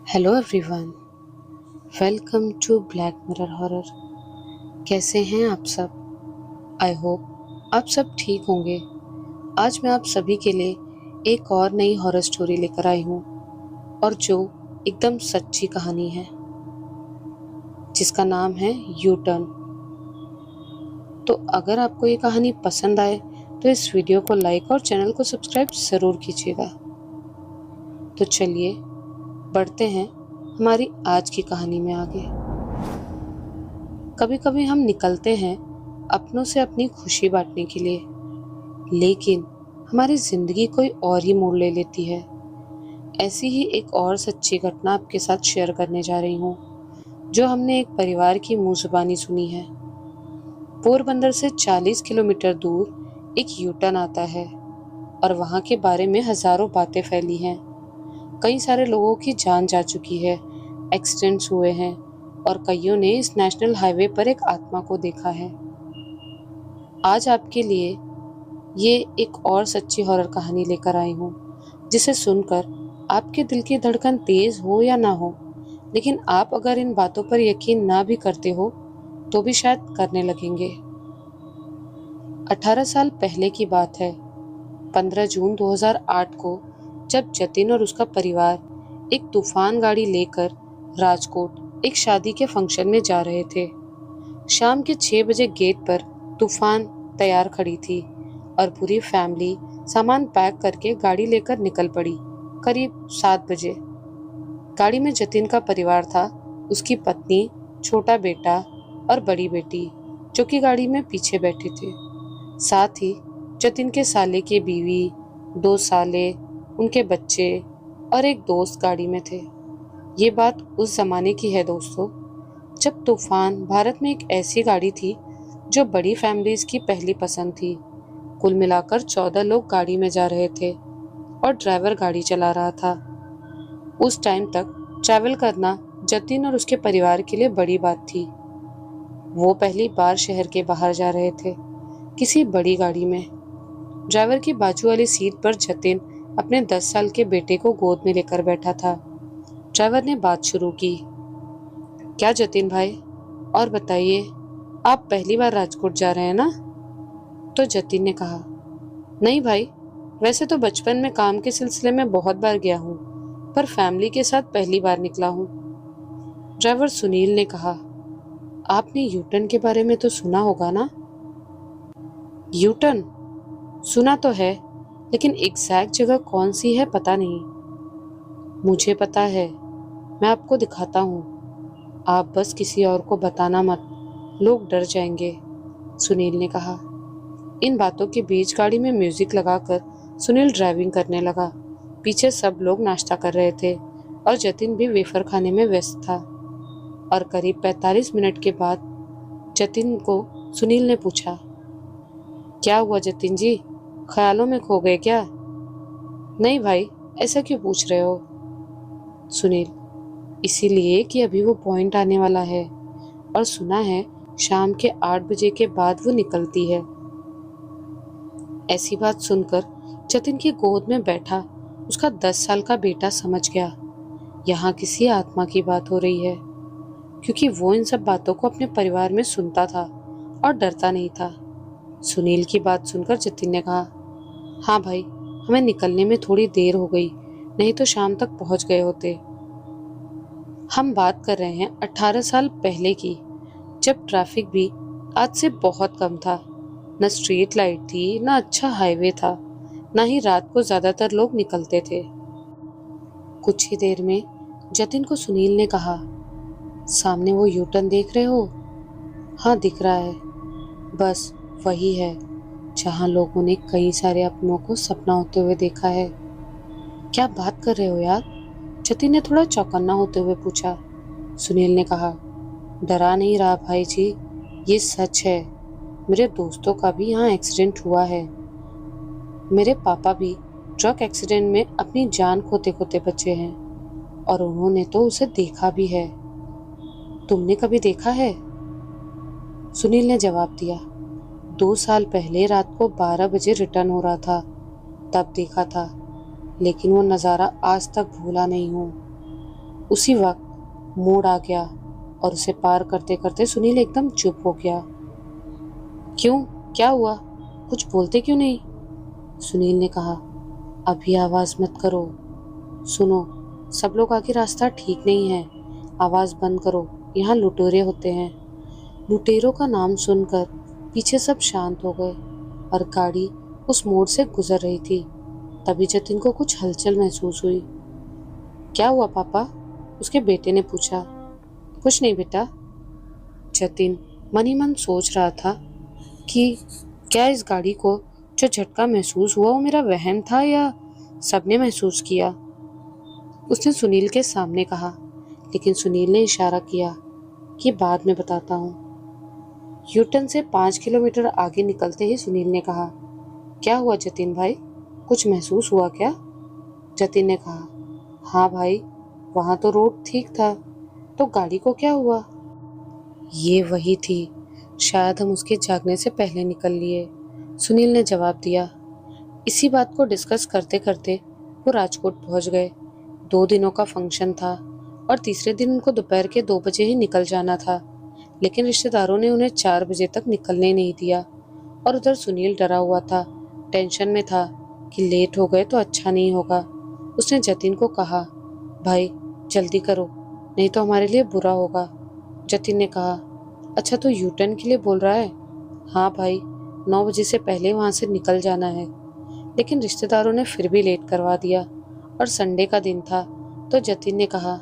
Hello everyone, welcome to Black Mirror Horror. कैसे हैं आप सब? आई होप आप सब ठीक होंगे। आज मैं आप सभी के लिए एक और नई हॉरर स्टोरी लेकर आई हूँ और जो एकदम सच्ची कहानी है जिसका नाम है यू टर्न। तो अगर आपको ये कहानी पसंद आए तो इस वीडियो को लाइक और चैनल को सब्सक्राइब ज़रूर कीजिएगा। तो चलिए बढ़ते हैं हमारी आज की कहानी में आगे। कभी कभी हम निकलते हैं अपनों से अपनी खुशी बांटने के लिए, लेकिन हमारी जिंदगी कोई और ही मोड़ ले लेती है। ऐसी ही एक और सच्ची घटना आपके साथ शेयर करने जा रही हूँ, जो हमने एक परिवार की मुंह जुबानी सुनी है। पोरबंदर से 40 किलोमीटर दूर एक यू टर्न आता है और वहाँ के बारे में हजारों बातें फैली हैं। कई सारे लोगों की जान जा चुकी है, एक्सीडेंट्स हुए हैं और कईयों ने इस नेशनल हाईवे पर एक आत्मा को देखा है। आज आपके लिए ये एक और सच्ची हॉरर कहानी लेकर आई हूँ, जिसे सुनकर आपके दिल की धड़कन तेज हो या ना हो, लेकिन आप अगर इन बातों पर यकीन ना भी करते हो तो भी शायद करने लगेंगे। 18 साल पहले की बात है, 15 जून 2008 को, जब जतिन और उसका परिवार एक तूफान गाड़ी लेकर राजकोट एक शादी के फंक्शन में जा रहे थे। शाम के 6 बजे गेट पर तूफान तैयार खड़ी थी और पूरी फैमिली सामान पैक करके गाड़ी लेकर निकल पड़ी। करीब 7 बजे गाड़ी में जतिन का परिवार था, उसकी पत्नी, छोटा बेटा और बड़ी बेटी, जो कि गाड़ी में पीछे बैठे थे। साथ ही जतिन के साले की बीवी, 2 साले, उनके बच्चे और एक दोस्त गाड़ी में थे। ये बात उस जमाने की है दोस्तों, जब तूफान भारत में एक ऐसी गाड़ी थी जो बड़ी फैमिलीज की पहली पसंद थी। कुल मिलाकर 14 लोग गाड़ी में जा रहे थे और ड्राइवर गाड़ी चला रहा था। उस टाइम तक ट्रैवल करना जतिन और उसके परिवार के लिए बड़ी बात थी। वो पहली बार शहर के बाहर जा रहे थे, किसी बड़ी गाड़ी में। ड्राइवर की बाजू वाली सीट पर जतिन अपने 10 साल के बेटे को गोद में लेकर बैठा था। ड्राइवर ने बात शुरू की। क्या जतिन भाई, और बताइए, आप पहली बार राजकोट जा रहे हैं ना? तो जतिन ने कहा, नहीं भाई, वैसे तो बचपन में काम के सिलसिले में बहुत बार गया हूँ, पर फैमिली के साथ पहली बार निकला हूँ। ड्राइवर सुनील ने कहा, आपने यूटर्न के बारे में तो सुना होगा ना? यूटर्न सुना तो है, लेकिन एग्जैक्ट जगह कौन सी है पता नहीं। मुझे पता है, मैं आपको दिखाता हूँ, आप बस किसी और को बताना मत, लोग डर जाएंगे, सुनील ने कहा। इन बातों के बीच गाड़ी में म्यूजिक लगाकर सुनील ड्राइविंग करने लगा। पीछे सब लोग नाश्ता कर रहे थे और जतिन भी वेफर खाने में व्यस्त था। और करीब 45 मिनट के बाद जतिन को सुनील ने पूछा, क्या हुआ जतिन जी, ख्यालों में खो गए क्या? नहीं भाई, ऐसा क्यों पूछ रहे हो? सुनील, इसीलिए कि अभी वो पॉइंट आने वाला है और सुना है शाम के 8 बजे के बाद वो निकलती है। ऐसी बात सुनकर जतिन की गोद में बैठा उसका 10 साल का बेटा समझ गया, यहाँ किसी आत्मा की बात हो रही है, क्योंकि वो इन सब बातों को अपने परिवार में सुनता था और डरता नहीं था। सुनील की बात सुनकर जतिन ने कहा, हाँ भाई, हमें निकलने में थोड़ी देर हो गई, नहीं तो शाम तक पहुंच गए होते। हम बात कर रहे हैं 18 साल पहले की, जब ट्रैफिक भी आज से बहुत कम था। न स्ट्रीट लाइट थी, न अच्छा हाईवे था, न ही रात को ज्यादातर लोग निकलते थे। कुछ ही देर में जतिन को सुनील ने कहा, सामने वो यू टर्न देख रहे हो? हाँ दिख रहा है, बस वही है जहाँ लोगों ने कई सारे अपनों को सपना होते हुए देखा है। क्या बात कर रहे हो यार? जतिन ने थोड़ा चौकन्ना होते हुए पूछा। सुनील ने कहा, डरा नहीं रहा भाई जी, ये सच है। मेरे दोस्तों का भी यहाँ एक्सीडेंट हुआ है। मेरे पापा भी ट्रक एक्सीडेंट में अपनी जान खोते खोते बचे हैं और उन्होंने तो उसे देखा भी है। तुमने कभी देखा है? सुनील ने जवाब दिया, 2 साल पहले रात को 12 बजे रिटर्न हो रहा था, तब देखा था, लेकिन वो नज़ारा आज तक भूला नहीं हूँ। उसी वक्त मोड़ आ गया और उसे पार करते करते सुनील एकदम चुप हो गया। क्यों, क्या हुआ? कुछ बोलते क्यों नहीं? सुनील ने कहा। अभी आवाज मत करो। सुनो, सब लोग आगे, रास्ता ठीक नहीं है। आवाज बंद करो, यहाँ लुटेरे होते हैं। लुटेरों का नाम सुनकर पीछे सब शांत हो गए और गाड़ी उस मोड़ से गुजर रही थी। तभी जतिन को कुछ हलचल महसूस हुई। क्या हुआ पापा? उसके बेटे ने पूछा। कुछ नहीं बेटा। जतिन मन ही मन सोच रहा था कि क्या इस गाड़ी को जो झटका महसूस हुआ वो मेरा वहम था या सबने महसूस किया। उसने सुनील के सामने कहा, लेकिन सुनील ने इशारा किया कि बाद में बताता हूँ। यूटर्न से 5 किलोमीटर आगे निकलते ही सुनील ने कहा, क्या हुआ जतिन भाई, कुछ महसूस हुआ क्या? जतिन ने कहा, हाँ भाई, वहां तो रोड ठीक था, तो गाड़ी को क्या हुआ? ये वही थी, शायद हम उसके जागने से पहले निकल लिए, सुनील ने जवाब दिया। इसी बात को डिस्कस करते करते वो राजकोट पहुंच गए। 2 दिनों का फंक्शन था और तीसरे दिन उनको दोपहर के 2 बजे ही निकल जाना था, लेकिन रिश्तेदारों ने उन्हें 4 बजे तक निकलने नहीं दिया। और उधर सुनील डरा हुआ था, टेंशन में था कि लेट हो गए तो अच्छा नहीं होगा। उसने जतिन को कहा, भाई जल्दी करो, नहीं तो हमारे लिए बुरा होगा। जतिन ने कहा, अच्छा तो यू टर्न के लिए बोल रहा है? हाँ भाई, 9 बजे से पहले वहां से निकल जाना है। लेकिन रिश्तेदारों ने फिर भी लेट करवा दिया और संडे का दिन था, तो जतिन ने कहा,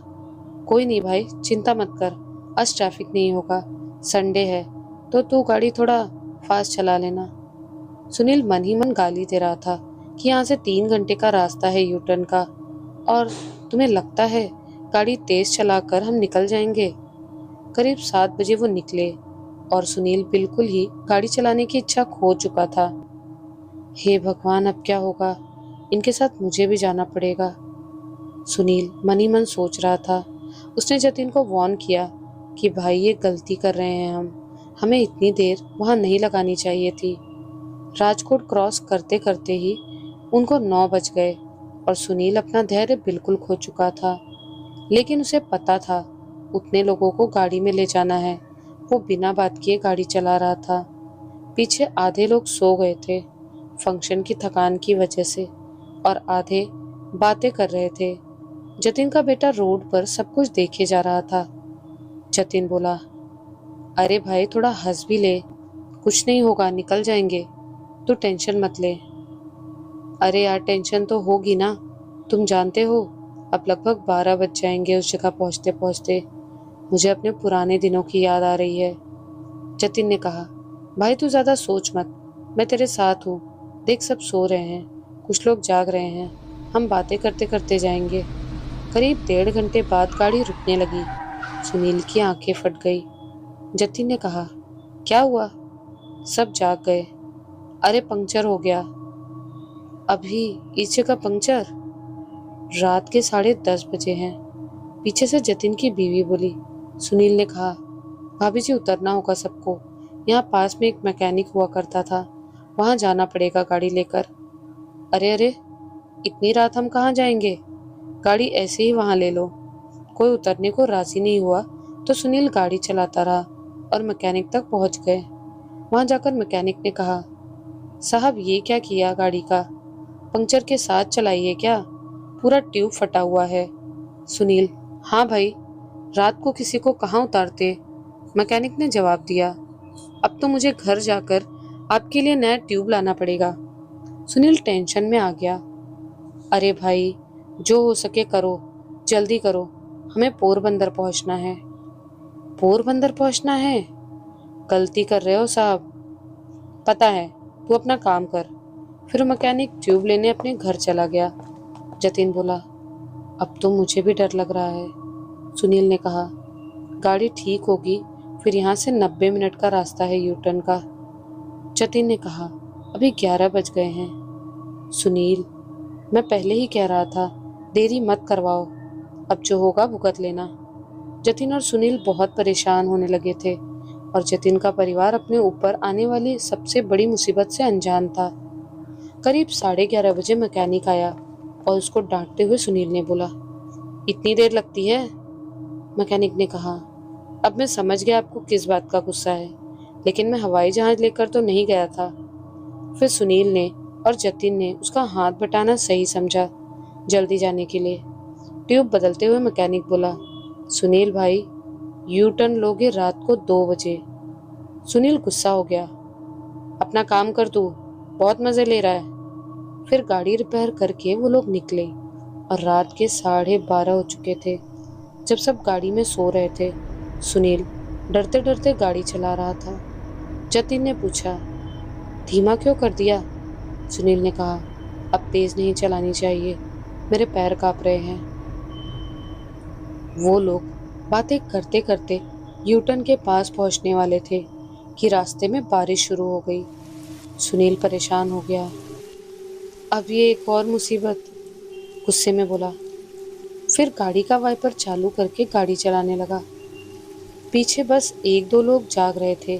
कोई नहीं भाई, चिंता मत कर, आज ट्रैफिक नहीं होगा, संडे है, तो तू गाड़ी थोड़ा फास्ट चला लेना। सुनील मन ही मन गाली दे रहा था कि यहाँ से 3 घंटे का रास्ता है यू टर्न का, और तुम्हें लगता है गाड़ी तेज चलाकर हम निकल जाएंगे? करीब 7 बजे वो निकले और सुनील बिल्कुल ही गाड़ी चलाने की इच्छा खो चुका था। हे भगवान, अब क्या होगा, इनके साथ मुझे भी जाना पड़ेगा, सुनील मन ही मन सोच रहा था। उसने जतिन को वार्न किया कि भाई ये गलती कर रहे हैं, हमें इतनी देर वहां नहीं लगानी चाहिए थी। राजकोट क्रॉस करते करते ही उनको 9 बज गए और सुनील अपना धैर्य बिल्कुल खो चुका था। लेकिन उसे पता था उतने लोगों को गाड़ी में ले जाना है। वो बिना बात किए गाड़ी चला रहा था। पीछे आधे लोग सो गए थे फंक्शन की थकान की वजह से, और आधे बातें कर रहे थे। जतिन का बेटा रोड पर सब कुछ देखे जा रहा था। जतिन बोला, अरे भाई थोड़ा हंस भी ले, कुछ नहीं होगा, निकल जाएंगे, तू टेंशन मत ले। अरे यार टेंशन तो होगी ना, तुम जानते हो अब लगभग 12 बज जाएंगे उस जगह पहुंचते पहुंचते। मुझे अपने पुराने दिनों की याद आ रही है। जतिन ने कहा, भाई तू ज्यादा सोच मत, मैं तेरे साथ हूँ, देख सब सो रहे हैं, कुछ लोग जाग रहे हैं, हम बातें करते करते जाएंगे। करीब 1.5 घंटे बाद गाड़ी रुकने लगी। सुनील की आंखें फट गई। जतिन ने कहा, क्या हुआ? सब जाग गए। अरे पंक्चर हो गया। अभी इस जगह पंक्चर? रात के 10:30 बजे हैं, पीछे से जतिन की बीवी बोली। सुनील ने कहा, भाभी जी उतरना होगा सबको, यहाँ पास में एक मैकेनिक हुआ करता था, वहां जाना पड़ेगा गाड़ी लेकर। अरे अरे, इतनी रात हम कहाँ जाएंगे, गाड़ी ऐसे ही वहां ले लो। कोई उतरने को राजी नहीं हुआ तो सुनील गाड़ी चलाता रहा और मैकेनिक तक पहुंच गए। वहां जाकर मैकेनिक ने कहा, साहब ये क्या किया गाड़ी का, पंक्चर के साथ चलाइए क्या, पूरा ट्यूब फटा हुआ है। सुनील, हाँ भाई, रात को किसी को कहाँ उतारते, मैकेनिक ने जवाब दिया। अब तो मुझे घर जाकर आपके लिए नया ट्यूब लाना पड़ेगा। सुनील टेंशन में आ गया। अरे भाई, जो हो सके करो, जल्दी करो, हमें पोरबंदर पहुंचना है। पोरबंदर पहुंचना है? गलती कर रहे हो साहब, पता है, तू अपना काम कर। फिर मैकेनिक ट्यूब लेने अपने घर चला गया। जतिन बोला, अब तो मुझे भी डर लग रहा है। सुनील ने कहा, गाड़ी ठीक होगी, फिर यहाँ से 90 मिनट का रास्ता है यू टर्न का। जतिन ने कहा, अभी 11 बज गए हैं। सुनील, मैं पहले ही कह रहा था, देरी मत करवाओ, अब जो होगा भुगत लेना। जतिन और सुनील बहुत परेशान होने लगे थे और जतिन का परिवार अपने ऊपर आने वाली सबसे बड़ी मुसीबत से अनजान था। करीब 11:30 बजे मैकेनिक आया और उसको डांटते हुए सुनील ने बोला, इतनी देर लगती है, मैकेनिक ने कहा। अब मैं समझ गया आपको किस बात का गुस्सा है, लेकिन मैं हवाई जहाज लेकर तो नहीं गया था। फिर सुनील ने और जतिन ने उसका हाथ बटाना सही समझा जल्दी जाने के लिए। ट्यूब बदलते हुए मैकेनिक बोला, सुनील भाई, यू टर्न लोगे रात को 2 बजे। सुनील गुस्सा हो गया। अपना काम कर तू, बहुत मजे ले रहा है। फिर गाड़ी रिपेयर करके वो लोग निकले और रात के 12:30 हो चुके थे। जब सब गाड़ी में सो रहे थे, सुनील डरते डरते गाड़ी चला रहा था। जतिन ने पूछा, धीमा क्यों कर दिया? सुनील ने कहा, अब तेज नहीं चलानी चाहिए, मेरे पैर कांप रहे हैं। वो लोग बातें करते करते यूटर्न के पास पहुंचने वाले थे कि रास्ते में बारिश शुरू हो गई। सुनील परेशान हो गया। अब ये एक और मुसीबत, गुस्से में बोला। फिर गाड़ी का वाइपर चालू करके गाड़ी चलाने लगा। पीछे बस 1-2 लोग जाग रहे थे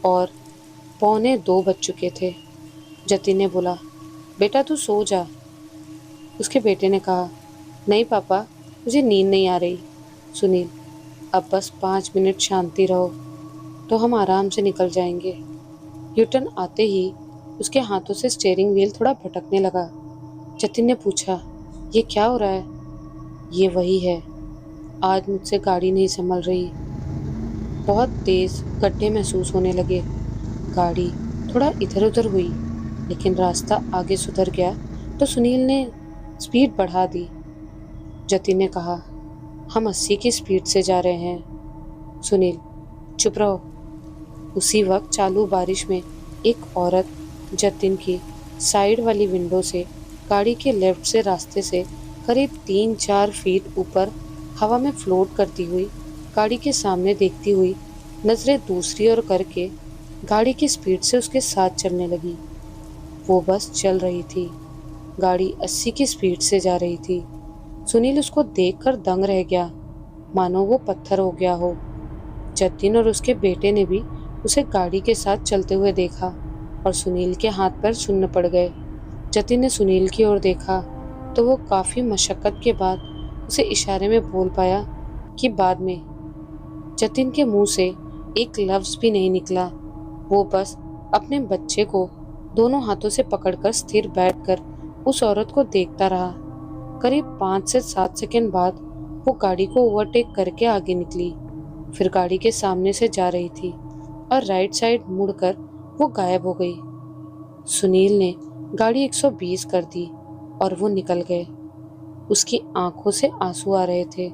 और 1:45 बज चुके थे। जतिन ने बोला, बेटा तू सो जा। उसके बेटे ने कहा, नहीं पापा, मुझे नींद नहीं आ रही। सुनील, अब बस 5 मिनट शांति रहो तो हम आराम से निकल जाएंगे। यूटर्न आते ही उसके हाथों से स्टीयरिंग व्हील थोड़ा भटकने लगा। जतिन ने पूछा, ये क्या हो रहा है? ये वही है, आज मुझसे गाड़ी नहीं संभल रही। बहुत तेज गड्ढे महसूस होने लगे। गाड़ी थोड़ा इधर उधर हुई, लेकिन रास्ता आगे सुधर गया तो सुनील ने स्पीड बढ़ा दी। जतिन ने कहा, हम 80 की स्पीड से जा रहे हैं। सुनील, चुप रहो। उसी वक्त चालू बारिश में एक औरत जतिन की साइड वाली विंडो से गाड़ी के लेफ्ट से रास्ते से करीब 3-4 फीट ऊपर हवा में फ्लोट करती हुई गाड़ी के सामने देखती हुई नजरें दूसरी ओर करके गाड़ी की स्पीड से उसके साथ चलने लगी। वो बस चल रही थी। गाड़ी 80 की स्पीड से जा रही थी। सुनील उसको देखकर दंग रह गया, मानो वो पत्थर हो गया हो। जतिन और उसके बेटे ने भी उसे गाड़ी के साथ चलते हुए देखा और सुनील के हाथ पैर सुन्न पड़ गए। जतिन ने सुनील की ओर देखा तो वो काफी मशक्कत के बाद उसे इशारे में बोल पाया कि बाद में। जतिन के मुंह से एक लफ्ज भी नहीं निकला। वो बस अपने बच्चे को दोनों हाथों से पकड़कर स्थिर बैठकर उस औरत को देखता रहा। करीब 5 से 7 सेकंड बाद वो गाड़ी को ओवरटेक करके आगे निकली। फिर गाड़ी के सामने से जा रही थी और राइट साइड मुड़कर वो गायब हो गई। सुनील ने गाड़ी 120 कर दी और वो निकल गए। उसकी आंखों से आंसू आ रहे थे।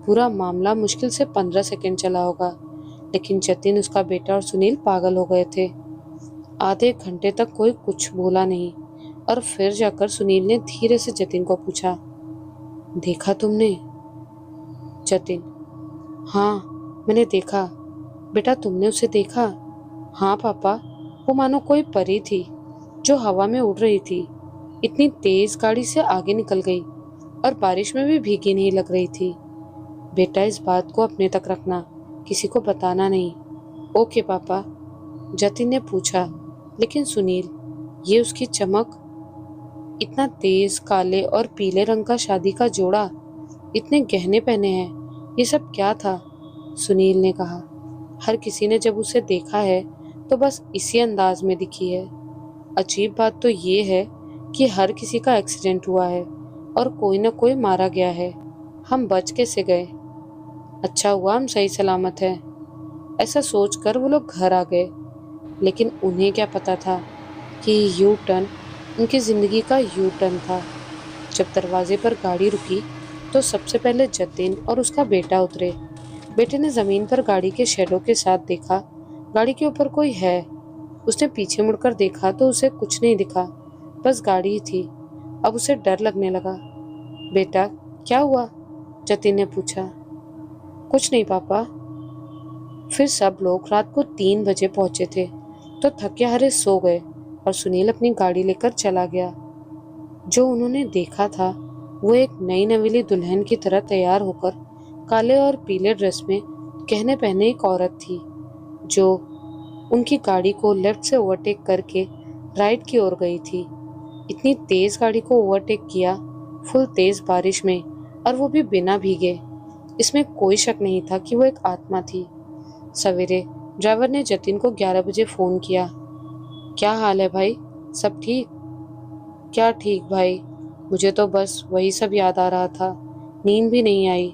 पूरा मामला मुश्किल से 15 सेकंड चला होगा, लेकिन जतिन, उसका बेटा और सुनील पागल हो गए थे। आधे घंटे तक कोई कुछ बोला नहीं और फिर जाकर सुनील ने धीरे से जतिन को पूछा, देखा तुमने? जतिन, हाँ मैंने देखा। बेटा तुमने उसे देखा? हाँ पापा, वो मानो कोई परी थी जो हवा में उड़ रही थी। इतनी तेज गाड़ी से आगे निकल गई और बारिश में भी भीगी नहीं लग रही थी। बेटा इस बात को अपने तक रखना, किसी को बताना नहीं। ओके पापा। जतिन ने पूछा, लेकिन सुनील, ये उसकी चमक, इतना तेज काले और पीले रंग का शादी का जोड़ा, इतने गहने पहने हैं, ये सब क्या था? सुनील ने कहा, हर किसी ने जब उसे देखा है तो बस इसी अंदाज में दिखी है। अजीब बात तो ये है कि हर किसी का एक्सीडेंट हुआ है और कोई ना कोई मारा गया है। हम बच कैसे गए? अच्छा हुआ हम सही सलामत है। ऐसा सोचकर वो लोग घर आ गए, लेकिन उन्हें क्या पता था कि यू टर्न उनकी जिंदगी का यू टर्न था। जब दरवाजे पर गाड़ी रुकी तो सबसे पहले जतिन और उसका बेटा उतरे। बेटे ने जमीन पर गाड़ी के शेडो के साथ देखा, गाड़ी के ऊपर कोई है। उसने पीछे मुड़कर देखा तो उसे कुछ नहीं दिखा, बस गाड़ी ही थी। अब उसे डर लगने लगा। बेटा क्या हुआ? जतिन ने पूछा। कुछ नहीं पापा। फिर सब लोग रात को 3 बजे पहुंचे थे तो थके हारे सो गए और सुनील अपनी गाड़ी लेकर चला गया। जो उन्होंने देखा था वो एक नई नवेली दुल्हन की तरह तैयार होकर काले और पीले ड्रेस में गहने पहने एक औरत थी, जो उनकी गाड़ी को लेफ्ट से ओवरटेक करके राइट की ओर गई थी। इतनी तेज गाड़ी को ओवरटेक किया, फुल तेज बारिश में, और वो भी बिना भीगे। इसमें कोई शक नहीं था कि वो एक आत्मा थी। सवेरे ड्राइवर ने जतिन को 11 बजे फोन किया। क्या हाल है भाई, सब ठीक? क्या ठीक भाई, मुझे तो बस वही सब याद आ रहा था, नींद भी नहीं आई।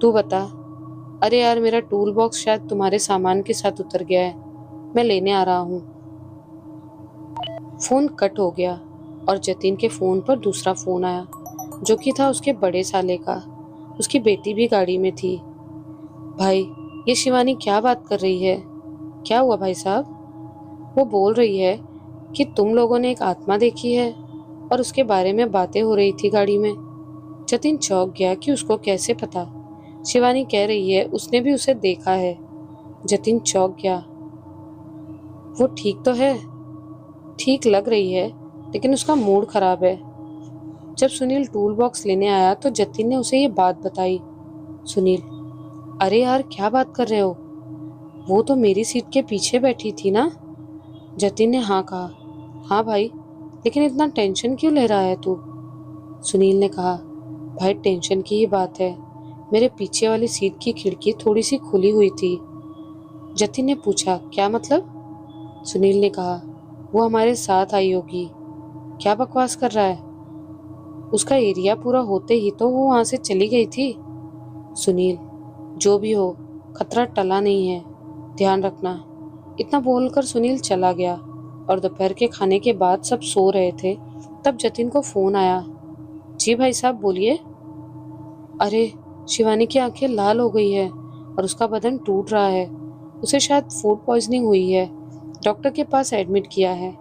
तू बता। अरे यार, मेरा टूल बॉक्स शायद तुम्हारे सामान के साथ उतर गया है, मैं लेने आ रहा हूँ। फोन कट हो गया और जतिन के फोन पर दूसरा फोन आया, जो कि था उसके बड़े साले का। उसकी बेटी भी गाड़ी में थी। भाई, ये शिवानी क्या बात कर रही है? क्या हुआ भाई साहब? वो बोल रही है कि तुम लोगों ने एक आत्मा देखी है और उसके बारे में बातें हो रही थी गाड़ी में। जतिन चौंक गया कि उसको कैसे पता। शिवानी कह रही है उसने भी उसे देखा है। जतिन चौंक गया। वो ठीक तो है? ठीक लग रही है, लेकिन उसका मूड खराब है। जब सुनील टूल बॉक्स लेने आया तो जतिन ने उसे ये बात बताई। सुनील: अरे यार, क्या बात कर रहे हो? वो तो मेरी सीट के पीछे बैठी थी ना? जतिन ने हाँ कहा। हाँ भाई, लेकिन इतना टेंशन क्यों ले रहा है तू? सुनील ने कहा, भाई टेंशन की ही बात है। मेरे पीछे वाली सीट की खिड़की थोड़ी सी खुली हुई थी। जतिन ने पूछा, क्या मतलब? सुनील ने कहा, वो हमारे साथ आई होगी। क्या बकवास कर रहा है? उसका एरिया पूरा होते ही तो वो वहां से चली गई थी। सुनील: जो भी हो, खतरा टला नहीं है, ध्यान रखना। इतना बोलकर सुनील चला गया और दोपहर के खाने के बाद सब सो रहे थे। तब जतिन को फोन आया। जी भाई साहब, बोलिए। अरे, शिवानी की आंखें लाल हो गई है और उसका बदन टूट रहा है। उसे शायद फूड पॉइजनिंग हुई है, डॉक्टर के पास एडमिट किया है।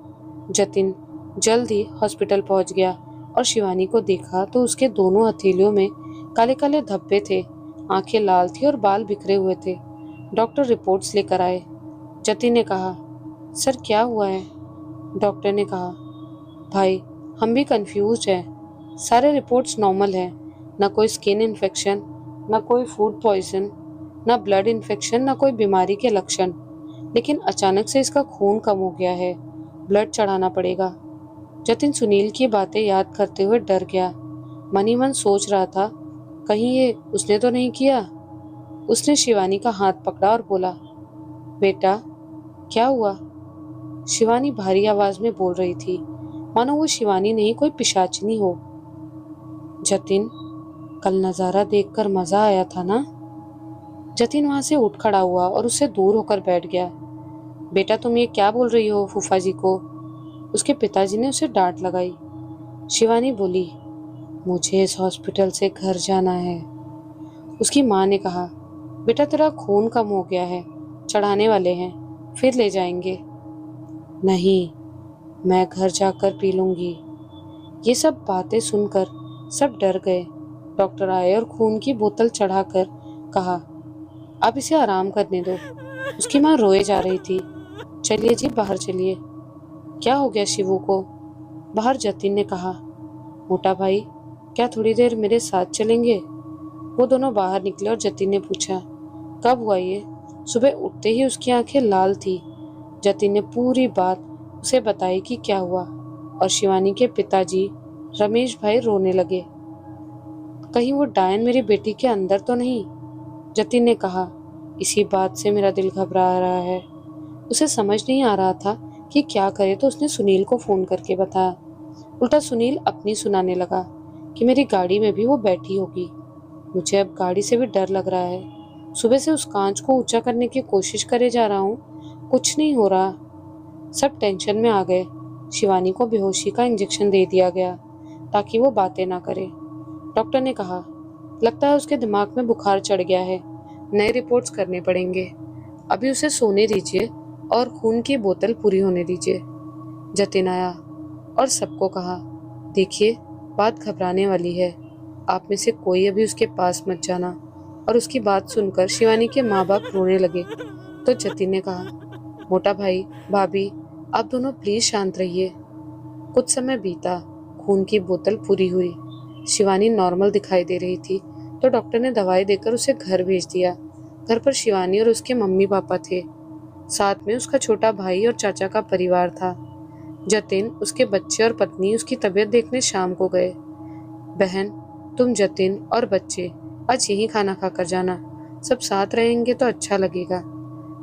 जतिन जल्द ही हॉस्पिटल पहुंच गया और शिवानी को देखा तो उसके दोनों हथेलियों में काले काले धब्बे थे, आंखें लाल थी और बाल बिखरे हुए थे। डॉक्टर रिपोर्ट्स लेकर आए। जतिन ने कहा, सर क्या हुआ है? डॉक्टर ने कहा, भाई हम भी कंफ्यूज हैं। सारे रिपोर्ट्स नॉर्मल हैं, ना कोई स्किन इन्फेक्शन, ना कोई फूड पॉइजन, ना ब्लड इन्फेक्शन, ना कोई बीमारी के लक्षण। लेकिन अचानक से इसका खून कम हो गया है, ब्लड चढ़ाना पड़ेगा। जतिन सुनील की बातें याद करते हुए डर गया। मन ही मन सोच रहा था, कहीं ये उसने तो नहीं किया। उसने शिवानी का हाथ पकड़ा और बोला, बेटा क्या हुआ? शिवानी भारी आवाज में बोल रही थी, मानो वो शिवानी नहीं कोई पिशाचिनी हो। जतिन, कल नजारा देखकर मजा आया था ना? जतिन वहां से उठ खड़ा हुआ और उससे दूर होकर बैठ गया। बेटा तुम ये क्या बोल रही हो फूफा जी को? उसके पिताजी ने उसे डांट लगाई। शिवानी बोली, मुझे इस हॉस्पिटल से घर जाना है। उसकी माँ ने कहा, बेटा तेरा खून कम हो गया है, चढ़ाने वाले हैं, फिर ले जाएंगे। नहीं, मैं घर जाकर पी लूंगी। ये सब बातें सुनकर सब डर गए। डॉक्टर आए और खून की बोतल चढ़ाकर कहा, अब इसे आराम करने दो। उसकी माँ रोए जा रही थी। चलिए जी, बाहर चलिए। क्या हो गया शिवू को? बाहर जतिन ने कहा। मोटा भाई, क्या थोड़ी देर मेरे साथ चलेंगे? वो दोनों बाहर निकले और जतिन ने पूछा, कब हुआ ये? सुबह उठते ही उसकी आंखें लाल थी। जतिन ने पूरी बात उसे बताई कि क्या हुआ और शिवानी के पिताजी रमेश भाई रोने लगे। कहीं वो डायन मेरी बेटी के अंदर तो नहीं? जतिन ने कहा, इसी बात से मेरा दिल घबरा रहा है। उसे समझ नहीं आ रहा था कि क्या करे, तो उसने सुनील को फोन करके बताया। उल्टा सुनील अपनी सुनाने लगा कि मेरी गाड़ी में भी वो बैठी होगी। मुझे अब गाड़ी से भी डर लग रहा है। सुबह से उस कांच को ऊंचा करने की कोशिश करे जा रहा हूँ, कुछ नहीं हो रहा। सब टेंशन में आ गए। शिवानी को बेहोशी का इंजेक्शन दे दिया गया ताकि वो बातें ना करे। डॉक्टर ने कहा, लगता है उसके दिमाग में बुखार चढ़ गया है, नए रिपोर्ट्स करने पड़ेंगे। अभी उसे सोने दीजिए और खून की बोतल पूरी होने दीजिए। जतिन आया और सबको कहा, देखिए बात घबराने वाली है, आप में से कोई अभी उसके पास मत जाना। और उसकी बात सुनकर शिवानी के माँ बाप रोने लगे। तो जतिन ने कहा, मोटा भाई भाभी, आप दोनों प्लीज शांत रहिए। कुछ समय बीता, खून की बोतल पूरी हुई। शिवानी नॉर्मल दिखाई दे रही थी तो डॉक्टर ने दवाई देकर उसे घर भेज दिया। घर पर शिवानी और उसके मम्मी पापा थे, साथ में उसका छोटा भाई और चाचा का परिवार था। जतिन, उसके बच्चे और पत्नी उसकी तबीयत देखने शाम को गए। बहन, तुम जतिन और बच्चे आज यहीं खाना खाकर जाना, सब साथ रहेंगे तो अच्छा लगेगा।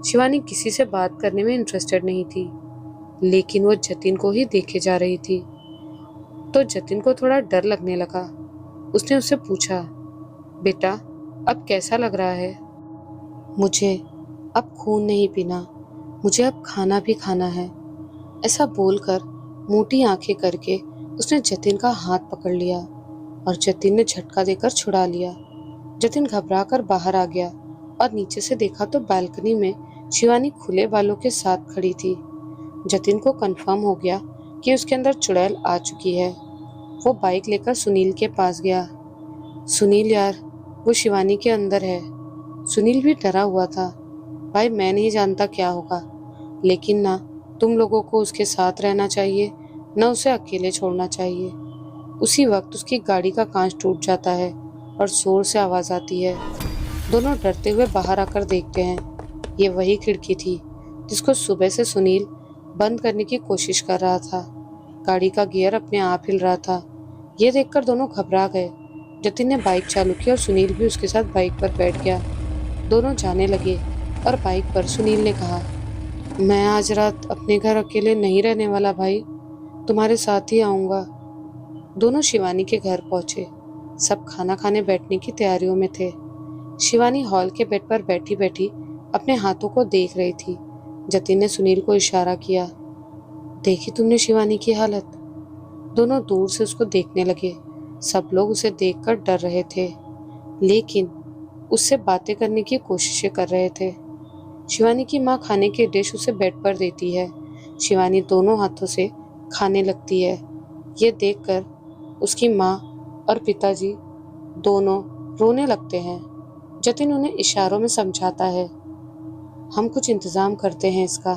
शिवानी किसी से बात करने में इंटरेस्टेड नहीं थी, लेकिन वो जतिन को ही देखे जा रही थी। तो जतिन को थोड़ा डर लगने लगा। उसने उससे पूछा, बेटा अब कैसा लग रहा है? मुझे अब खून नहीं पीना, मुझे अब खाना भी खाना है। ऐसा बोलकर मोटी आंखें करके उसने जतिन का हाथ पकड़ लिया और जतिन ने झटका देकर छुड़ा लिया। जतिन घबराकर बाहर आ गया और नीचे से देखा तो बालकनी में शिवानी खुले बालों के साथ खड़ी थी। जतिन को कंफर्म हो गया कि उसके अंदर चुड़ैल आ चुकी है। वो बाइक लेकर सुनील के पास गया। सुनील यार, वो शिवानी के अंदर है। सुनील भी डरा हुआ था। भाई मैं नहीं जानता क्या होगा, लेकिन ना तुम लोगों को उसके साथ रहना चाहिए, न उसे अकेले छोड़ना चाहिए। उसी वक्त उसकी गाड़ी का कांच टूट जाता है और जोर से आवाज आती है। दोनों डरते हुए बाहर आकर देखते हैं। ये वही खिड़की थी जिसको सुबह से सुनील बंद करने की कोशिश कर रहा था। गाड़ी का गियर अपने आप हिल रहा था। ये देखकर दोनों घबरा गए। जतिन ने बाइक चालू की और सुनील भी उसके साथ बाइक पर बैठ गया। दोनों जाने लगे और बाइक पर सुनील ने कहा, मैं आज रात अपने घर अकेले नहीं रहने वाला भाई, तुम्हारे साथ ही आऊंगा। दोनों शिवानी के घर पहुंचे। सब खाना खाने बैठने की तैयारियों में थे। शिवानी हॉल के बेड पर बैठी बैठी अपने हाथों को देख रही थी। जतिन ने सुनील को इशारा किया, देखी तुमने शिवानी की हालत? दोनों दूर से उसको देखने लगे। सब लोग उसे देखकर डर रहे थे, लेकिन उससे बातें करने की कोशिशें कर रहे थे। शिवानी की माँ खाने की डिश उसे बेड पर देती है। शिवानी दोनों हाथों से खाने लगती है। ये देखकर उसकी माँ और पिताजी दोनों रोने लगते हैं। जतिन उन्हें इशारों में समझाता है, हम कुछ इंतजाम करते हैं इसका।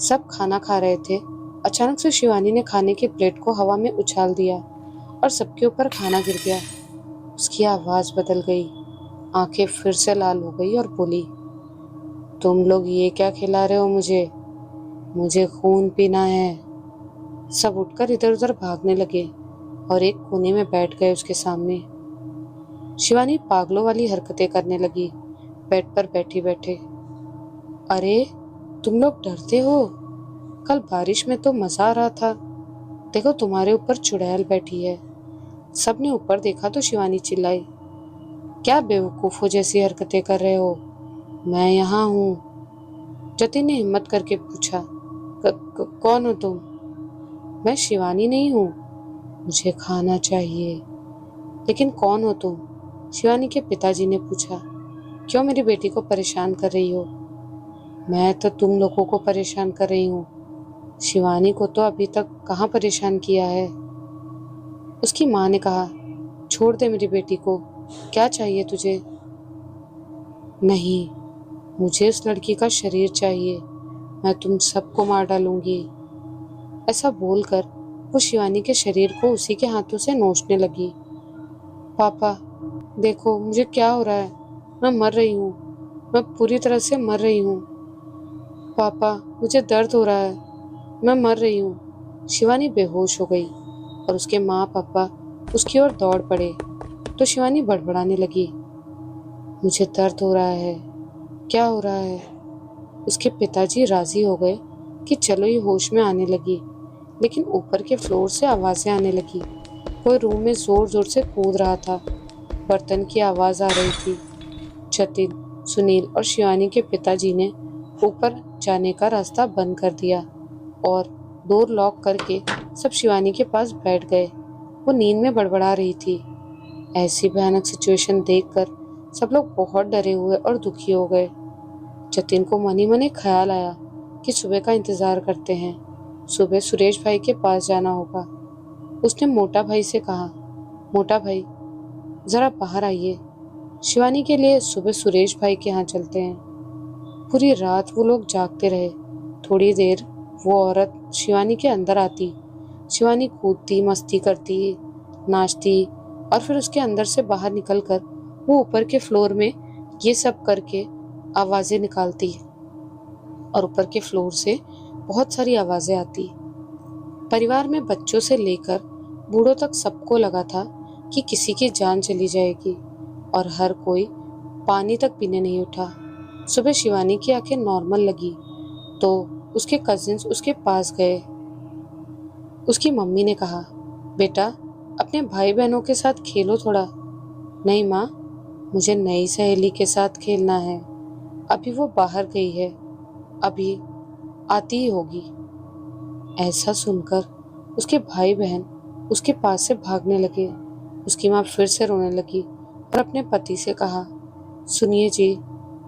सब खाना खा रहे थे। अचानक से शिवानी ने खाने की प्लेट को हवा में उछाल दिया और सबके ऊपर खाना गिर गया। उसकी आवाज बदल गई, आंखें फिर से लाल हो गई और बोली, तुम लोग ये क्या खिला रहे हो मुझे? मुझे खून पीना है। सब उठकर इधर उधर भागने लगे और एक कोने में बैठ गए उसके सामने। शिवानी पागलों वाली हरकतें करने लगी बेड पर बैठी बैठे। अरे तुम लोग डरते हो? कल बारिश में तो मजा आ रहा था, देखो तुम्हारे ऊपर चुड़ैल बैठी है। सबने ऊपर देखा तो शिवानी चिल्लाई, क्या बेवकूफों जैसी हरकतें कर रहे हो? मैं यहाँ हूँ। जतिन ने हिम्मत करके पूछा, कौन हो तुम? मैं शिवानी नहीं हूँ, मुझे खाना चाहिए। लेकिन कौन हो तुम? शिवानी के पिताजी ने पूछा, क्यों मेरी बेटी को परेशान कर रही हो? मैं तो तुम लोगों को परेशान कर रही हूँ, शिवानी को तो अभी तक कहाँ परेशान किया है। उसकी माँ ने कहा, छोड़ दे मेरी बेटी को, क्या चाहिए तुझे? नहीं, मुझे उस लड़की का शरीर चाहिए, मैं तुम सबको मार डालूंगी। ऐसा बोलकर वो शिवानी के शरीर को उसी के हाथों से नोचने लगी। पापा देखो मुझे क्या हो रहा है, मैं मर रही हूँ, मैं पूरी तरह से मर रही हूँ। पापा मुझे दर्द हो रहा है, मैं मर रही हूँ। शिवानी बेहोश हो गई और उसके माँ पापा उसकी ओर दौड़ पड़े तो शिवानी बड़बड़ाने लगी, मुझे दर्द हो रहा है, क्या हो रहा है? उसके पिताजी राजी हो गए कि चलो ये होश में आने लगी, लेकिन ऊपर के फ्लोर से आवाजें आने लगी। कोई रूम में जोर जोर से कूद रहा था, बर्तन की आवाज आ रही थी। जतिन, सुनील और शिवानी के पिताजी ने ऊपर जाने का रास्ता बंद कर दिया और डोर लॉक करके सब शिवानी के पास बैठ गए। वो नींद में बड़बड़ा रही थी। ऐसी भयानक सिचुएशन देखकर सब लोग बहुत डरे हुए और दुखी हो गए। जतिन को मन ही मन एक ख्याल आया कि सुबह का इंतजार करते हैं, सुबह सुरेश भाई के पास जाना होगा। उसने मोटा भाई से कहा, मोटा भाई जरा बाहर आइए, शिवानी के लिए सुबह सुरेश भाई के यहाँ चलते हैं। पूरी रात वो लोग जागते रहे। थोड़ी देर वो औरत शिवानी के अंदर आती। शिवानी कूदती, मस्ती करती, नाचती और फिर उसके अंदर से बाहर निकलकर वो ऊपर के फ्लोर में ये सब करके आवाजें निकालती और ऊपर के फ्लोर से बहुत सारी आवाजें आती। परिवार में बच्चों से लेकर बूढ़ों तक सबको लगा था कि किसी की जान चली जाएगी। और हर कोई पानी तक पीने नहीं उठा। सुबह शिवानी की आंखें नॉर्मल लगी तो उसके कजिन्स उसके पास गए। उसकी मम्मी ने कहा, बेटा अपने भाई बहनों के साथ खेलो थोड़ा। नहीं माँ, मुझे नई सहेली के साथ खेलना है। अभी वो बाहर गई है, अभी आती ही होगी। ऐसा सुनकर उसके भाई बहन उसके पास से भागने लगे। उसकी माँ फिर से रोने लगी और अपने पति से कहा, सुनिए जी,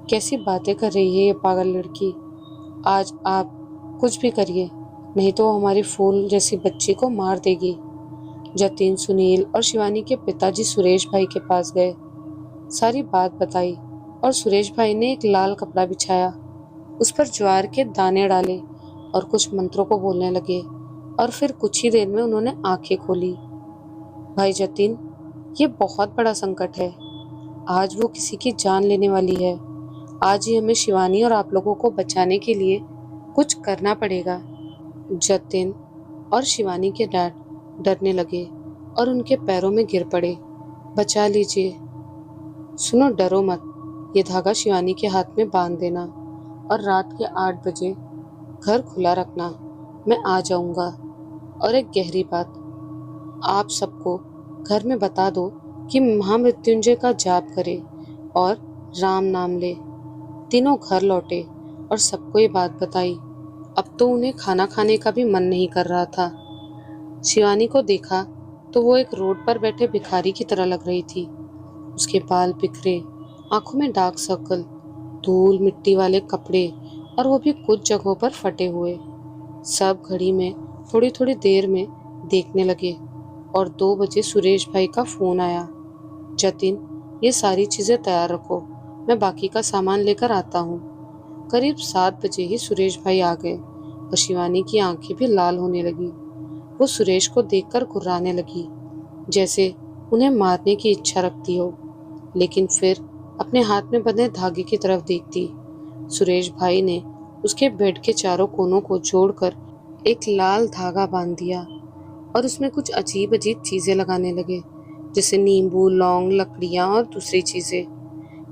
कैसी बातें कर रही है ये पागल लड़की। आज आप कुछ भी करिए, नहीं तो वो हमारी फूल जैसी बच्ची को मार देगी। जतिन, सुनील और शिवानी के पिताजी सुरेश भाई के पास गए, सारी बात बताई और सुरेश भाई ने एक लाल कपड़ा बिछाया, उस पर ज्वार के दाने डाले और कुछ मंत्रों को बोलने लगे और फिर कुछ ही देर में उन्होंने आंखें खोली। भाई जतिन, ये बहुत बड़ा संकट है। आज वो किसी की जान लेने वाली है। आज ही हमें शिवानी और आप लोगों को बचाने के लिए कुछ करना पड़ेगा। जतिन और शिवानी के डैड डरने लगे और उनके पैरों में गिर पड़े। बचा लीजिए। सुनो, डरो मत। ये धागा शिवानी के हाथ में बांध देना और रात के 8 बजे घर खुला रखना। मैं आ जाऊंगा। और एक गहरी बात, आप सबको घर में बता दो कि महामृत्युंजय का जाप करे और राम नाम ले। तीनों घर लौटे और सबको ये बात बताई। अब तो उन्हें खाना खाने का भी मन नहीं कर रहा था। शिवानी को देखा तो वो एक रोड पर बैठे भिखारी की तरह लग रही थी। उसके बाल बिखरे, आंखों में डार्क सर्कल, धूल मिट्टी वाले कपड़े और वो भी कुछ जगहों पर फटे हुए। सब घड़ी में थोड़ी थोड़ी देर में देखने लगे और 2 बजे सुरेश भाई का फोन आया। जतिन, ये सारी चीजें तैयार रखो, मैं बाकी का सामान लेकर आता हूँ। करीब 7 बजे ही सुरेश भाई आ गए और शिवानी की आंखें भी लाल होने लगी। वो सुरेश को देखकर घुर्राने लगी, जैसे उन्हें मारने की इच्छा रखती हो, लेकिन फिर अपने हाथ में बंधे धागे की तरफ देखती। सुरेश भाई ने उसके बेड के चारों कोनों को जोड़कर एक लाल धागा बांध दिया और उसमें कुछ अजीब अजीब चीजें लगाने लगे, जैसे नींबू, लौंग, लकड़ियां और दूसरी चीजें।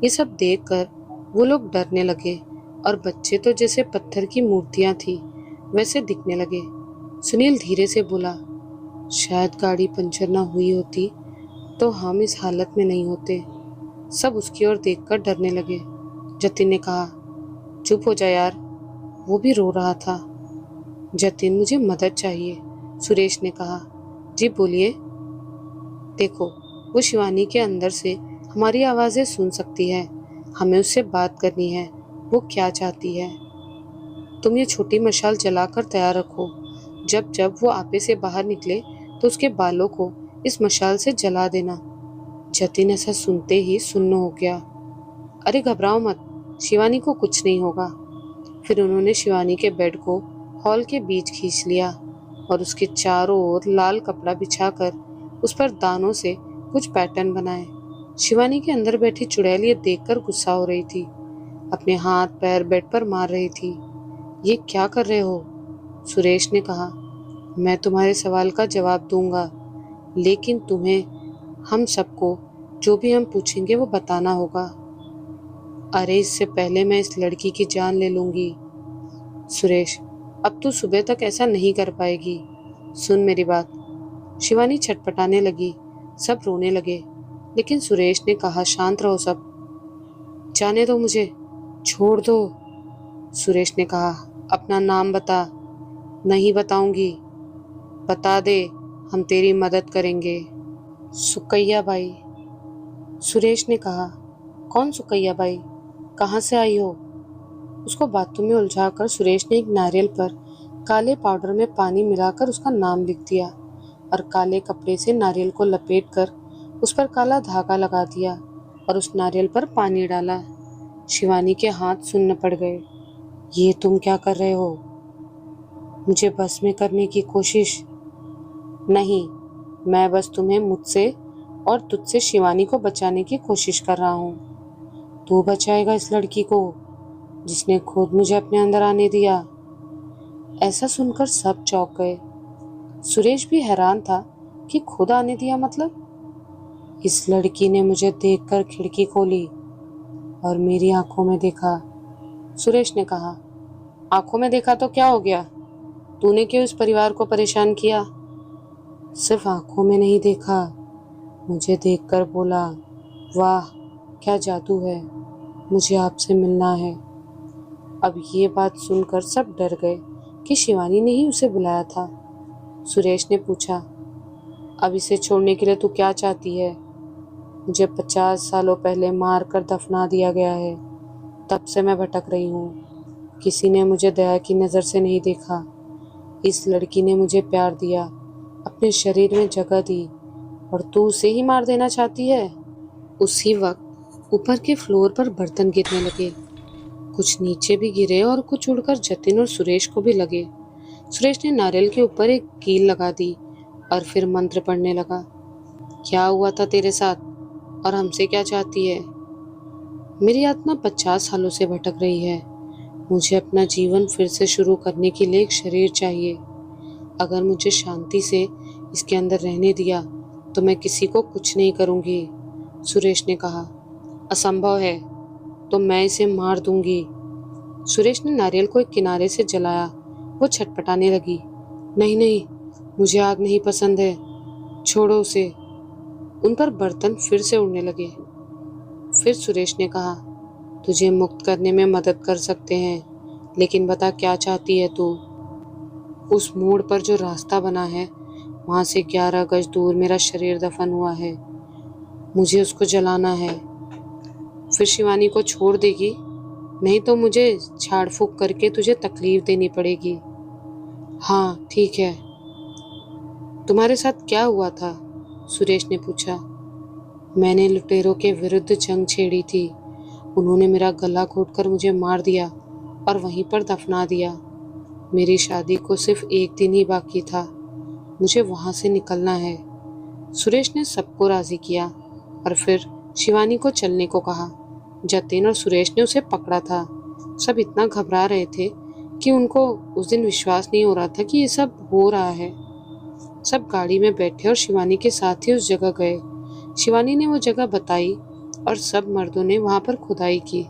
ये सब देखकर वो लोग डरने लगे और बच्चे तो जैसे पत्थर की मूर्तियां थी वैसे दिखने लगे। सुनील धीरे से बोला, शायद गाड़ी पंचर ना हुई होती तो हम इस हालत में नहीं होते। सब उसकी ओर देखकर डरने लगे। जतिन ने कहा, चुप हो जा यार, वो भी रो रहा था। जतिन, मुझे मदद चाहिए, सुरेश ने कहा। जी बोलिए। देखो, वो शिवानी के अंदर से हमारी आवाजें सुन सकती है, हमें उससे बात करनी है, वो क्या चाहती है। तुम ये छोटी मशाल जलाकर तैयार रखो। जब जब वो आपे से बाहर निकले तो उसके बालों को इस मशाल से जला देना। जतिन ऐसा सुनते ही सुन्न हो गया। अरे घबराओ मत, शिवानी को कुछ नहीं होगा। फिर उन्होंने शिवानी के बेड को हॉल के बीच खींच लिया और उसके चारों ओर लाल कपड़ा बिछाकर उस पर दानों से कुछ पैटर्न बनाए। शिवानी के अंदर बैठी चुड़ैल ये देखकर गुस्सा हो रही थी, अपने हाथ पैर बेड पर मार रही थी। ये क्या कर रहे हो? सुरेश ने कहा, मैं तुम्हारे सवाल का जवाब दूंगा, लेकिन तुम्हें हम सबको जो भी हम पूछेंगे वो बताना होगा। अरे इससे पहले मैं इस लड़की की जान ले लूंगी। सुरेश, अब तू सुबह तक ऐसा नहीं कर पाएगी। सुन मेरी बात। शिवानी छटपटाने लगी, सब रोने लगे, लेकिन सुरेश ने कहा, शांत रहो सब, जाने दो मुझे, छोड़ दो। सुरेश ने कहा, अपना नाम बता। नहीं बताऊंगी। बता दे, हम तेरी मदद करेंगे। सुकैया बाई। सुरेश ने कहा, कौन सुकैया बाई? कहाँ से आई हो? उसको बातों में उलझाकर सुरेश ने एक नारियल पर काले पाउडर में पानी मिलाकर उसका नाम लिख दिया और काले कपड़े से नारियल को लपेटकर उस पर काला धागा लगा दिया और उस नारियल पर पानी डाला। शिवानी के हाथ सुन्न पड़ गए। ये तुम क्या कर रहे हो? मुझे बस में करने की कोशिश नहीं, मैं बस तुम्हें मुझसे और तुझसे शिवानी को बचाने की कोशिश कर रहा हूँ। तू बचाएगा इस लड़की को जिसने खुद मुझे अपने अंदर आने दिया। ऐसा सुनकर सब चौंक गए। सुरेश भी हैरान था कि खुद आने दिया मतलब? इस लड़की ने मुझे देखकर खिड़की खोली और मेरी आंखों में देखा। सुरेश ने कहा, आंखों में देखा तो क्या हो गया? तूने क्यों इस परिवार को परेशान किया? सिर्फ आंखों में नहीं देखा, मुझे देखकर बोला, वाह क्या जादू है, मुझे आपसे मिलना है। अब ये बात सुनकर सब डर गए कि शिवानी ने ही उसे बुलाया था। सुरेश ने पूछा, अब इसे छोड़ने के लिए तू क्या चाहती है? मुझे 50 सालों पहले मार कर दफना दिया गया है, तब से मैं भटक रही हूँ। किसी ने मुझे दया की नज़र से नहीं देखा। इस लड़की ने मुझे प्यार दिया, अपने शरीर में जगह दी, और तू उसे ही मार देना चाहती है? उसी वक्त ऊपर के फ्लोर पर बर्तन गिरने लगे। कुछ नीचे भी गिरे और कुछ उड़कर जतिन और सुरेश को भी लगे। सुरेश ने नारियल के ऊपर एक कील लगा दी और फिर मंत्र पढ़ने लगा। क्या हुआ था तेरे साथ और हमसे क्या चाहती है? मेरी आत्मा 50 सालों से भटक रही है। मुझे अपना जीवन फिर से शुरू करने के लिए एक शरीर चाहिए। अगर मुझे शांति से इसके अंदर रहने दिया तो मैं किसी को कुछ नहीं करूंगी। सुरेश ने कहा, असंभव है, तो मैं इसे मार दूंगी। सुरेश ने नारियल को एक किनारे से जलाया। वो छटपटाने लगी, नहीं नहीं, मुझे आग नहीं पसंद है, छोड़ो उसे। उन पर बर्तन फिर से उड़ने लगे। फिर सुरेश ने कहा, तुझे मुक्त करने में मदद कर सकते हैं, लेकिन बता क्या चाहती है तू? उस मोड़ पर जो रास्ता बना है, वहां से 11 गज दूर मेरा शरीर दफन हुआ है। मुझे उसको जलाना है। फिर शिवानी को छोड़ देगी, नहीं तो मुझे झाड़ फूक करके तुझे तकलीफ देनी पड़ेगी। हाँ ठीक है। तुम्हारे साथ क्या हुआ था? सुरेश ने पूछा। मैंने लुटेरों के विरुद्ध जंग छेड़ी थी। उन्होंने मेरा गला घोटकर मुझे मार दिया और वहीं पर दफना दिया। मेरी शादी को सिर्फ एक दिन ही बाकी था। मुझे वहां से निकलना है। सुरेश ने सबको राजी किया और फिर शिवानी को चलने को कहा। जतिन और सुरेश ने उसे पकड़ा था। सब इतना घबरा रहे थे कि उनको उस दिन विश्वास नहीं हो रहा था कि ये सब हो रहा है। सब गाड़ी में बैठे और शिवानी के साथ ही उस जगह गए। शिवानी ने वो जगह बताई और सब मर्दों ने वहां पर खुदाई की।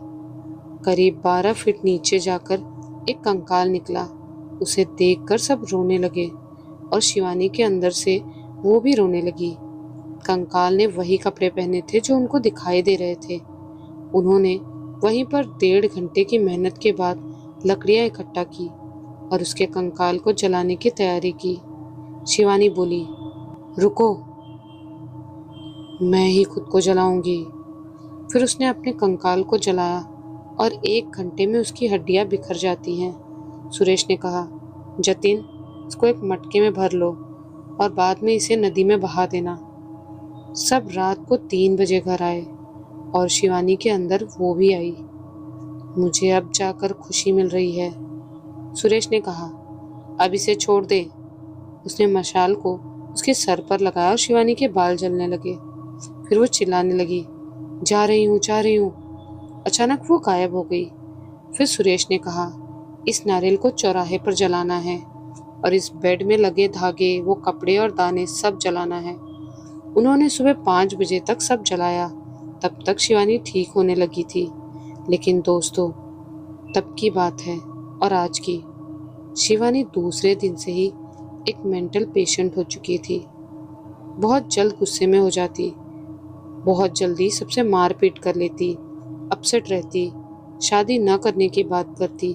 करीब 12 फीट नीचे जाकर एक कंकाल निकला। उसे देखकर सब रोने लगे और शिवानी के अंदर से वो भी रोने लगी। कंकाल ने वही कपड़े पहने थे जो उनको दिखाई दे रहे थे। उन्होंने वहीं पर 1.5 घंटे की मेहनत के बाद लकड़ियां इकट्ठा की और उसके कंकाल को जलाने की तैयारी की। शिवानी बोली, रुको, मैं ही खुद को जलाऊंगी। फिर उसने अपने कंकाल को जलाया और 1 घंटे में उसकी हड्डियां बिखर जाती हैं। सुरेश ने कहा, जतिन, इसको एक मटके में भर लो और बाद में इसे नदी में बहा देना। सब रात को 3 बजे घर आए और शिवानी के अंदर वो भी आई। मुझे अब जाकर खुशी मिल रही है। सुरेश ने कहा, अब इसे छोड़ दे। उसने मशाल को उसके सर पर लगाया और शिवानी के बाल जलने लगे। फिर वो चिल्लाने लगी, जा रही हूँ, जा रही हूँ। अचानक वो गायब हो गई। फिर सुरेश ने कहा, इस नारियल को चौराहे पर जलाना है और इस बेड में लगे धागे, वो कपड़े और दाने सब जलाना है। उन्होंने सुबह 5 बजे तक सब जलाया। तब तक शिवानी ठीक होने लगी थी। लेकिन दोस्तों, तब की बात है और आज की। शिवानी दूसरे दिन से ही एक मेंटल पेशेंट हो चुकी थी। बहुत जल्द गुस्से में हो जाती, बहुत जल्दी सबसे मार पीट कर लेती, अपसेट रहती, शादी न करने की बात करती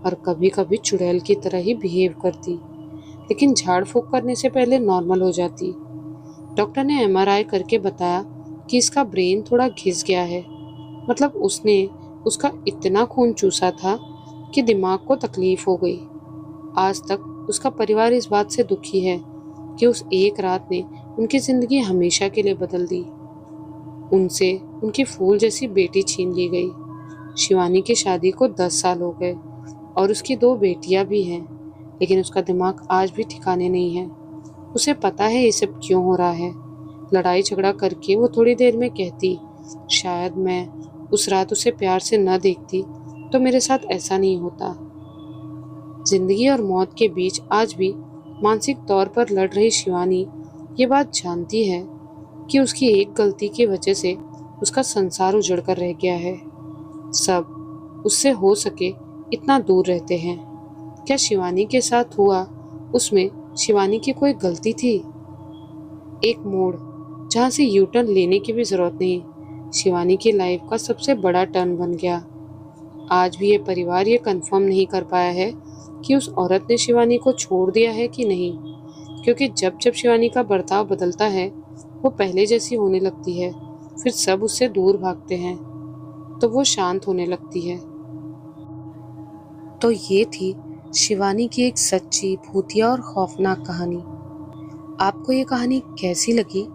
और कभी कभी चुड़ैल की तरह ही बिहेव करती, लेकिन झाड़ फूक करने से पहले नॉर्मल हो जाती। डॉक्टर ने एमआरआई करके बताया कि इसका ब्रेन थोड़ा घिस गया है। मतलब उसने उसका इतना खून चूसा था कि दिमाग को तकलीफ हो गई। आज तक उसका परिवार इस बात से दुखी है कि उस एक रात ने उनकी जिंदगी हमेशा के लिए बदल दी। उनसे उनकी फूल जैसी बेटी छीन ली गई। शिवानी की शादी को 10 साल हो गए और उसकी 2 बेटियां भी हैं, लेकिन उसका दिमाग आज भी ठिकाने नहीं है। उसे पता है ये सब क्यों हो रहा है। लड़ाई झगड़ा करके वो थोड़ी देर में कहती, शायद मैं उस रात उसे प्यार से न देखती तो मेरे साथ ऐसा नहीं होता। जिंदगी और मौत के बीच आज भी मानसिक तौर पर लड़ रही शिवानी ये बात जानती है कि उसकी एक गलती की वजह से उसका संसार उजड़ कर रह गया है। सब उससे हो सके इतना दूर रहते हैं। क्या शिवानी के साथ हुआ उसमें शिवानी की कोई गलती थी? एक मोड़ जहां से यू टर्न लेने की भी जरूरत नहीं, शिवानी की लाइफ का सबसे बड़ा टर्न बन गया। आज भी ये परिवार ये कंफर्म नहीं कर पाया है कि उस औरत ने शिवानी को छोड़ दिया है कि नहीं, क्योंकि जब जब शिवानी का बर्ताव बदलता है वो पहले जैसी होने लगती है, फिर सब उससे दूर भागते हैं तो वो शांत होने लगती है। तो ये थी शिवानी की एक सच्ची, भूतिया और खौफनाक कहानी। आपको ये कहानी कैसी लगी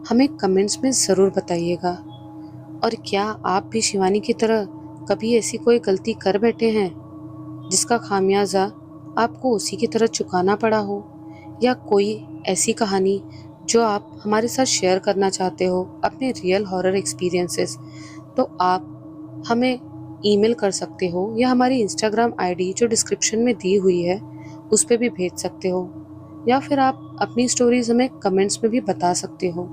हमें कमेंट्स में ज़रूर बताइएगा। और क्या आप भी शिवानी की तरह कभी ऐसी कोई गलती कर बैठे हैं जिसका खामियाजा आपको उसी की तरह चुकाना पड़ा हो, या कोई ऐसी कहानी जो आप हमारे साथ शेयर करना चाहते हो, अपने रियल हॉरर एक्सपीरियंसेस, तो आप हमें ईमेल कर सकते हो या हमारी इंस्टाग्राम आईडी जो डिस्क्रिप्शन में दी हुई है उस पर भी भेज सकते हो, या फिर आप अपनी स्टोरीज हमें कमेंट्स में भी बता सकते हो।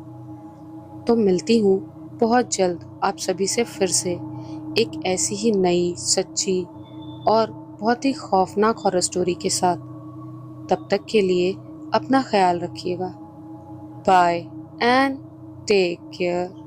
तो मिलती हूँ बहुत जल्द आप सभी से फिर से एक ऐसी ही नई, सच्ची और बहुत ही खौफनाक हॉरर स्टोरी के साथ। तब तक के लिए अपना ख्याल रखिएगा। Bye and take care.